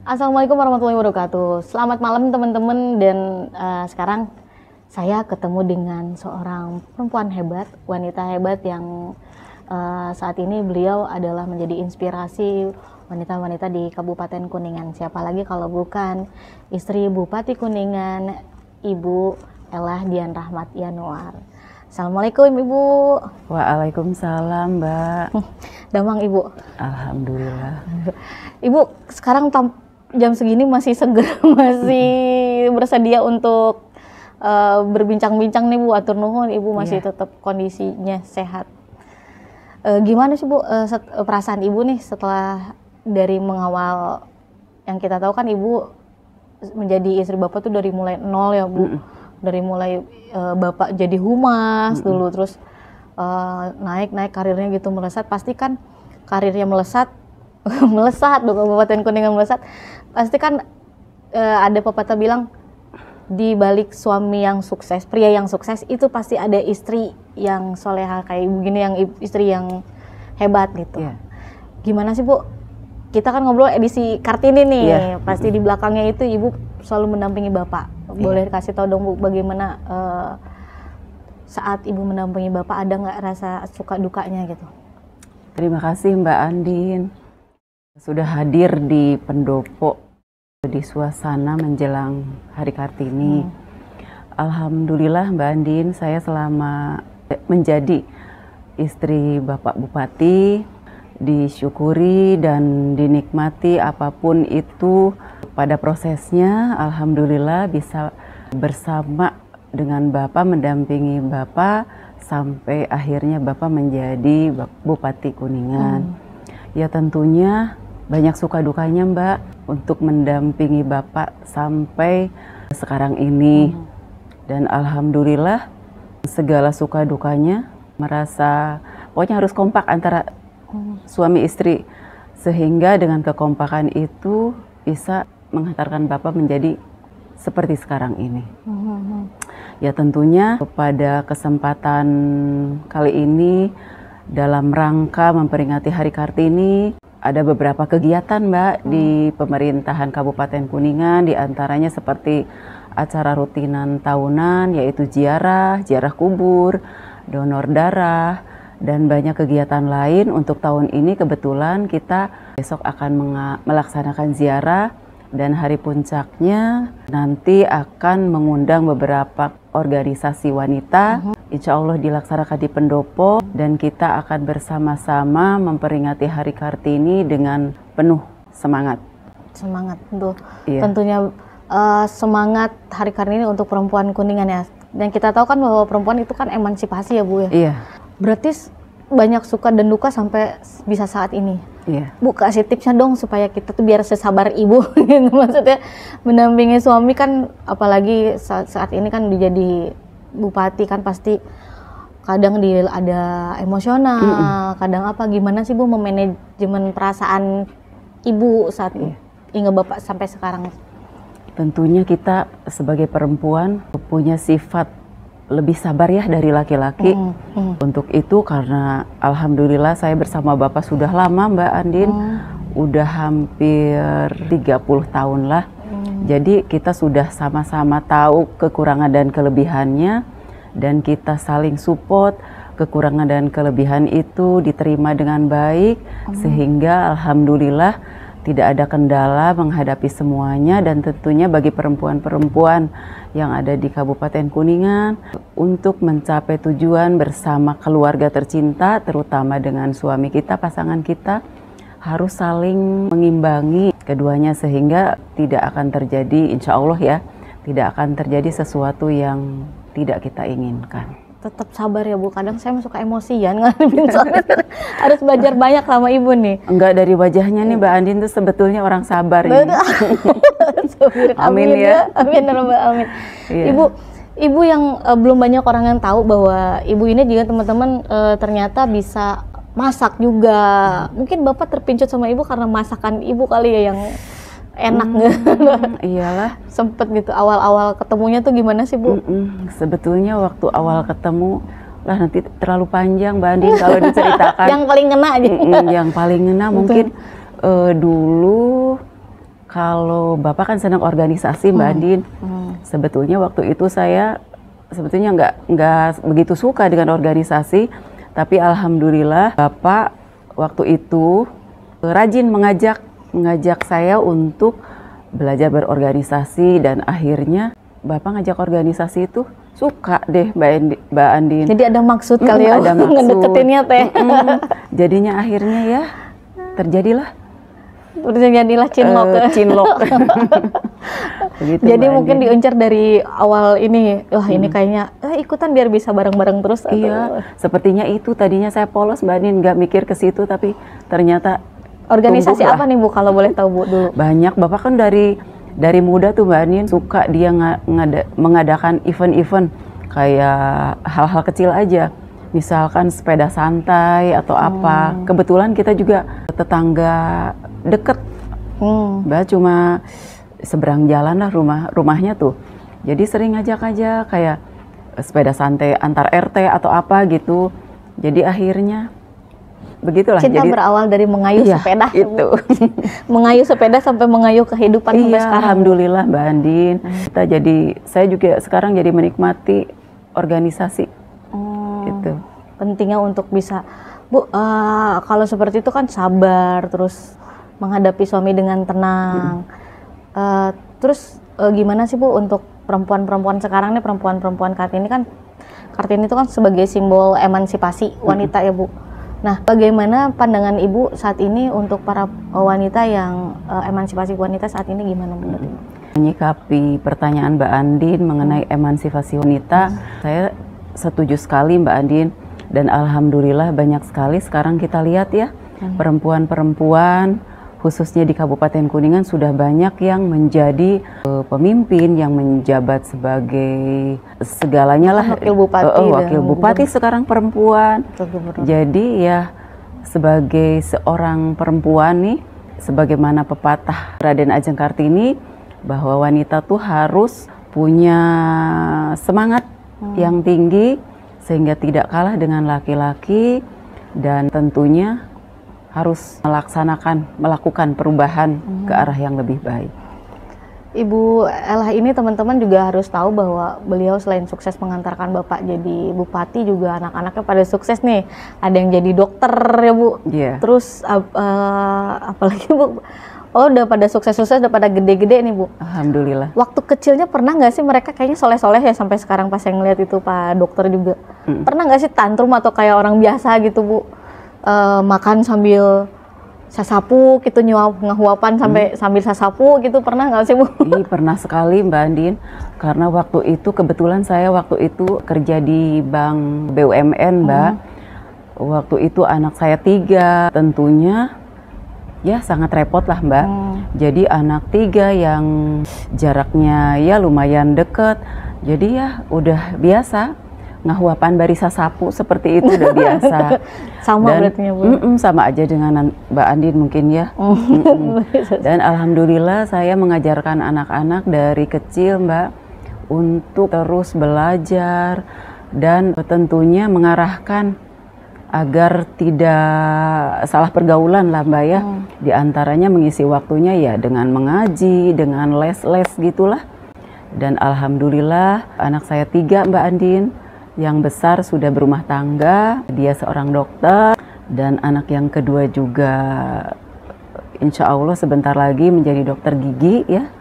Assalamualaikum warahmatullahi wabarakatuh. Selamat malam teman-teman dan sekarang saya ketemu dengan seorang perempuan hebat, wanita hebat yang saat ini beliau adalah menjadi inspirasi wanita-wanita di Kabupaten Kuningan. Siapa lagi kalau bukan istri Bupati Kuningan, Ibu Elah Dian Rahmat Yanuar. Assalamualaikum Ibu. Waalaikumsalam Mbak. Damang Ibu. Alhamdulillah. Ibu sekarang jam segini masih seger, masih bersedia untuk berbincang-bincang nih Bu. Atur nuhun Ibu masih tetap kondisinya sehat. Gimana sih Bu perasaan Ibu nih setelah dari mengawal, yang kita tahu kan Ibu menjadi istri Bapak tuh dari mulai nol ya Bu. Dari mulai Bapak jadi humas dulu, terus naik karirnya gitu melesat. Pasti kan karirnya melesat dong, Kabupaten Kuningan melesat. Pasti kan ada pepatah bilang di balik suami yang sukses, pria yang sukses itu pasti ada istri yang soleha kayak begini, yang istri yang hebat gitu. Gimana sih Bu? Kita kan ngobrol edisi Kartini nih, pasti di belakangnya itu Ibu selalu mendampingi Bapak. Boleh kasih tahu dong Bu, bagaimana saat Ibu mendampingi Bapak, ada nggak rasa suka dukanya gitu? Terima kasih Mbak Andin sudah hadir di pendopo di suasana menjelang Hari Kartini. Alhamdulillah Mbak Andin, saya selama menjadi istri Bapak Bupati disyukuri dan dinikmati apapun itu. Pada prosesnya alhamdulillah bisa bersama dengan Bapak, mendampingi Bapak sampai akhirnya Bapak menjadi Bupati Kuningan. Ya tentunya banyak suka dukanya Mbak untuk mendampingi Bapak sampai sekarang ini. Dan alhamdulillah segala suka dukanya merasa pokoknya harus kompak antara suami istri, sehingga dengan kekompakan itu bisa menghantarkan Bapak menjadi seperti sekarang ini. Ya tentunya pada kesempatan kali ini dalam rangka memperingati Hari Kartini ada beberapa kegiatan Mbak di pemerintahan Kabupaten Kuningan, diantaranya seperti acara rutinan tahunan yaitu ziarah kubur, donor darah, dan banyak kegiatan lain. Untuk tahun ini kebetulan kita besok akan melaksanakan ziarah, dan hari puncaknya nanti akan mengundang beberapa organisasi wanita. Insya Allah dilaksanakan di pendopo, dan kita akan bersama-sama memperingati Hari Kartini dengan penuh semangat. Semangat tuh. Tentunya semangat Hari Kartini untuk perempuan Kuningan ya. Dan kita tahu kan bahwa perempuan itu kan emansipasi ya Bu ya. Iya. Berarti banyak suka dan duka sampai bisa saat ini. Iya. Bu, kasih tipsnya dong supaya kita tuh biar sesabar Ibu gitu. Maksudnya mendampingi suami kan, apalagi saat ini kan menjadi bupati kan pasti kadang ada emosional, kadang apa, gimana sih Bu memanajemen perasaan Ibu saat hingga Bapak sampai sekarang? Tentunya kita sebagai perempuan punya sifat lebih sabar ya dari laki-laki. Untuk itu karena alhamdulillah saya bersama Bapak sudah lama Mbak Andin, udah hampir 30 tahun lah. Jadi kita sudah sama-sama tahu kekurangan dan kelebihannya, dan kita saling support. Kekurangan dan kelebihan itu diterima dengan baik, sehingga alhamdulillah tidak ada kendala menghadapi semuanya. Dan tentunya bagi perempuan-perempuan yang ada di Kabupaten Kuningan, untuk mencapai tujuan bersama keluarga tercinta, terutama dengan suami kita, pasangan kita, harus saling mengimbangi keduanya sehingga tidak akan terjadi, insya Allah ya, tidak akan terjadi sesuatu yang tidak kita inginkan. Tetap sabar ya Bu, kadang saya suka emosian ngadepin suami. Harus belajar banyak sama Ibu nih. Enggak, dari wajahnya nih Mbak Andin tuh sebetulnya orang sabar ini. Amin ya. Amin. Amin. Ibu yang belum banyak orang yang tahu bahwa Ibu ini juga teman-teman ternyata bisa masak juga. Mungkin Bapak terpincut sama Ibu karena masakan Ibu kali ya yang enak Iyalah. Sempet gitu awal-awal ketemunya tuh gimana sih Bu? Sebetulnya waktu awal ketemu lah, nanti terlalu panjang Mbak Andin kalau diceritakan. Yang paling ngena aja. Yang paling ngena mungkin dulu Kalau Bapak kan senang organisasi, Mbak Andin. Sebetulnya waktu itu saya sebetulnya nggak begitu suka dengan organisasi, tapi alhamdulillah Bapak waktu itu rajin mengajak saya untuk belajar berorganisasi, dan akhirnya Bapak ngajak organisasi itu suka deh Mbak Andin. Jadi ada maksud kali ya, ada maksud. ngedeketinnya teh. Jadinya akhirnya ya terjadilah cinlok. Cinlok. Begitu, Jadi Mbak mungkin Andin. diuncar dari awal ini, wah ini kayaknya ikutan biar bisa bareng-bareng terus. Iya, sepertinya itu tadinya saya polos Mbak Andin, nggak mikir ke situ, tapi ternyata Organisasi tumbuhlah. apa nih Bu kalau boleh tahu Bu dulu? Banyak. Bapak kan dari muda tuh Mbak Andin suka dia mengadakan event-event kayak hal-hal kecil aja. Misalkan sepeda santai atau apa. Kebetulan kita juga tetangga deket. Mbak cuma seberang jalan lah rumahnya tuh. Jadi sering ngajak aja kayak sepeda santai antar RT atau apa gitu. Jadi akhirnya begitulah. Cinta Jadi berawal dari mengayuh iya, sepeda. itu. Mengayuh sepeda sampai mengayuh kehidupan sampai Iya, sekarang. alhamdulillah Mbak Andin. Saya juga sekarang jadi menikmati organisasi. Itu. Pentingnya untuk bisa, Bu, kalau seperti itu kan sabar, terus menghadapi suami dengan tenang. Terus gimana sih Bu untuk perempuan-perempuan sekarang nih, perempuan-perempuan Kartini kan, Kartini itu kan sebagai simbol emansipasi wanita ya Bu. Nah, bagaimana pandangan Ibu saat ini untuk para wanita yang emansipasi wanita saat ini gimana menurut Ibu? Menyikapi pertanyaan Mbak Andin mengenai emansipasi wanita, saya setuju sekali Mbak Andin, dan alhamdulillah banyak sekali sekarang kita lihat ya, perempuan-perempuan khususnya di Kabupaten Kuningan sudah banyak yang menjadi pemimpin, yang menjabat sebagai segalanya lah. Wakil bupati, wakil bupati sekarang perempuan. Jadi ya sebagai seorang perempuan nih, sebagaimana pepatah Raden Ajeng Kartini, bahwa wanita tuh harus punya semangat yang tinggi sehingga tidak kalah dengan laki-laki, dan tentunya harus melakukan perubahan ke arah yang lebih baik. Ibu Ella ini teman-teman juga harus tahu bahwa beliau selain sukses mengantarkan Bapak jadi bupati, juga anak-anaknya pada sukses nih. Ada yang jadi dokter ya Bu. Iya. Terus apalagi Bu? Oh, udah pada sukses-sukses, udah pada gede-gede nih Bu. Alhamdulillah. Waktu kecilnya pernah nggak sih mereka kayaknya soleh-soleh ya sampai sekarang pas saya ngeliat itu Pak Dokter juga. Pernah nggak sih tantrum atau kayak orang biasa gitu Bu? Makan sambil sasapu gitu, ngehuapan sambil sasapu gitu, pernah nggak sih Bu? Iya, pernah sekali Mbak Andin, karena waktu itu kebetulan saya waktu itu kerja di Bank BUMN Mbak. Waktu itu anak saya 3, tentunya ya sangat repot lah Mbak. Jadi anak 3 yang jaraknya ya lumayan deket, jadi ya udah biasa ngahuapan barisa sapu seperti itu, udah biasa. Sama berarti ya Bu? Sama aja dengan Mbak Andin mungkin ya. Dan alhamdulillah saya mengajarkan anak-anak dari kecil Mbak untuk terus belajar, dan tentunya mengarahkan agar tidak salah pergaulan lah Mbak ya. Di antaranya mengisi waktunya ya dengan mengaji, dengan les-les gitulah. Dan alhamdulillah anak saya 3 Mbak Andin. Yang besar sudah berumah tangga, dia seorang dokter, dan anak yang kedua juga insya Allah sebentar lagi menjadi dokter gigi ya.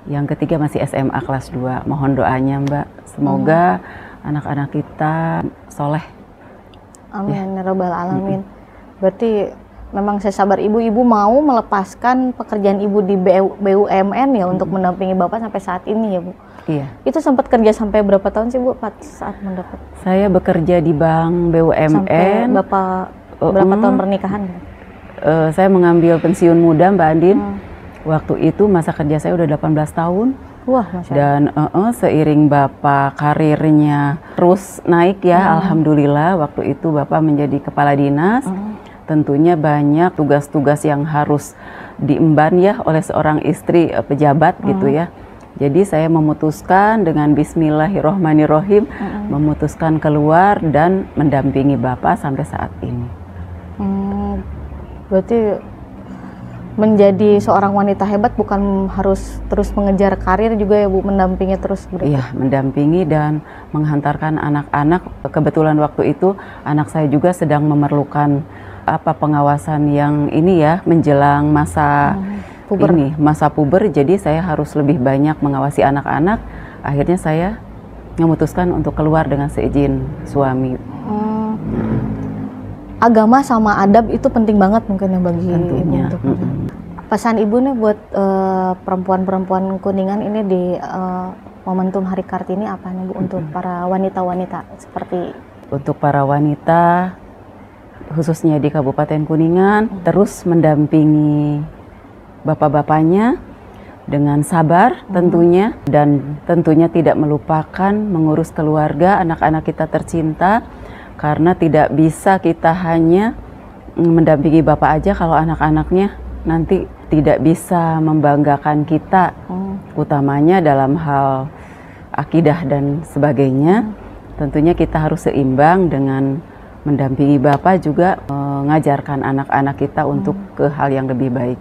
Yang ketiga masih SMA kelas 2. Mohon doanya Mbak, semoga anak-anak kita soleh. Amin ya Rabbal Alamin. Berarti memang saya sabar Ibu mau melepaskan pekerjaan Ibu di BUMN ya untuk mendampingi Bapak sampai saat ini ya Bu? Iya. Itu sempat kerja sampai berapa tahun sih Bu saat mendapat? Saya bekerja di Bank BUMN. Sampai Bapak berapa tahun pernikahan? Saya mengambil pensiun muda Mbak Andin. Waktu itu masa kerja saya udah 18 tahun. Wah, Masya Allah. Dan seiring Bapak karirnya terus naik ya, alhamdulillah waktu itu Bapak menjadi kepala dinas. Tentunya banyak tugas-tugas yang harus diemban ya oleh seorang istri pejabat gitu ya. Jadi saya memutuskan dengan Bismillahirrohmanirrohim memutuskan keluar dan mendampingi Bapak sampai saat ini. Berarti menjadi seorang wanita hebat bukan harus terus mengejar karir juga ya Bu, mendampingi terus berarti. Iya, mendampingi dan menghantarkan anak-anak. Kebetulan waktu itu anak saya juga sedang memerlukan pengawasan yang ini ya, menjelang masa puber. Masa puber, jadi saya harus lebih banyak mengawasi anak-anak. Akhirnya saya memutuskan untuk keluar dengan seizin suami. Agama sama adab itu penting banget mungkin ya bagi Tentunya. Ibu untuk pesan Ibu nih buat perempuan-perempuan Kuningan ini di momentum Hari Kartini apa nih Bu untuk para wanita-wanita seperti? Untuk para wanita khususnya di Kabupaten Kuningan terus mendampingi bapak-bapaknya dengan sabar tentunya, dan tentunya tidak melupakan mengurus keluarga, anak-anak kita tercinta, karena tidak bisa kita hanya mendampingi bapak aja kalau anak-anaknya nanti tidak bisa membanggakan kita, utamanya dalam hal akidah dan sebagainya. Tentunya kita harus seimbang dengan mendampingi bapak juga mengajarkan anak-anak kita untuk ke hal yang lebih baik.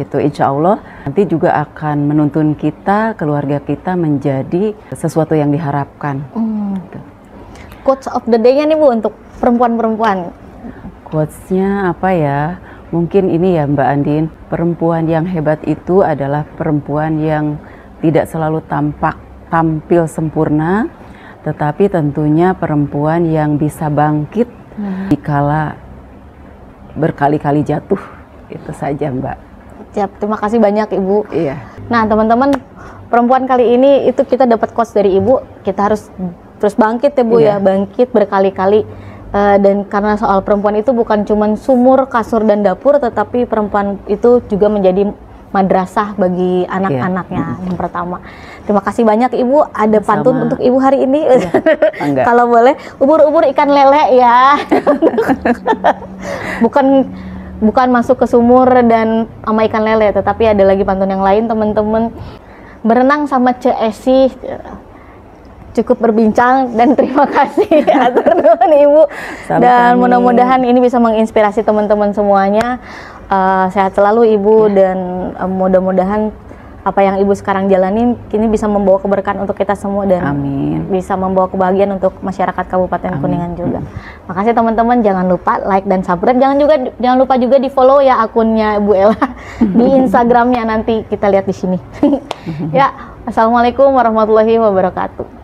Itu insya Allah nanti juga akan menuntun kita, keluarga kita menjadi sesuatu yang diharapkan. Quotes of the day-nya nih Bu untuk perempuan-perempuan. Quotes-nya apa ya? Mungkin ini ya Mbak Andin, perempuan yang hebat itu adalah perempuan yang tidak selalu tampil sempurna, tetapi tentunya perempuan yang bisa bangkit dikala berkali-kali jatuh. Itu saja Mbak. Siap, terima kasih banyak Ibu. Iya. Nah teman-teman, perempuan kali ini itu kita dapat quotes dari Ibu, kita harus terus bangkit ya Bu ya, bangkit berkali-kali. Dan karena soal perempuan itu bukan cuma sumur, kasur, dan dapur, tetapi perempuan itu juga menjadi madrasah bagi anak-anaknya yang pertama. Terima kasih banyak Ibu, ada pantun untuk Ibu hari ini. Kalau boleh, ubur-ubur ikan lele ya. bukan masuk ke sumur dan sama ikan lele, tetapi ada lagi pantun yang lain teman-teman. Berenang sama Ce Esi. Cukup berbincang dan terima kasih atur nuhun Ibu. Dan mudah-mudahan ini bisa menginspirasi teman-teman semuanya. Sehat selalu Ibu, dan mudah-mudahan apa yang Ibu sekarang jalanin kini bisa membawa keberkahan untuk kita semua dan bisa membawa kebahagiaan untuk masyarakat Kabupaten Kuningan juga. Makasih teman-teman, jangan lupa like dan subscribe. Jangan lupa juga di follow ya akunnya Bu Ella di Instagramnya, nanti kita lihat di sini. Ya, assalamualaikum warahmatullahi wabarakatuh.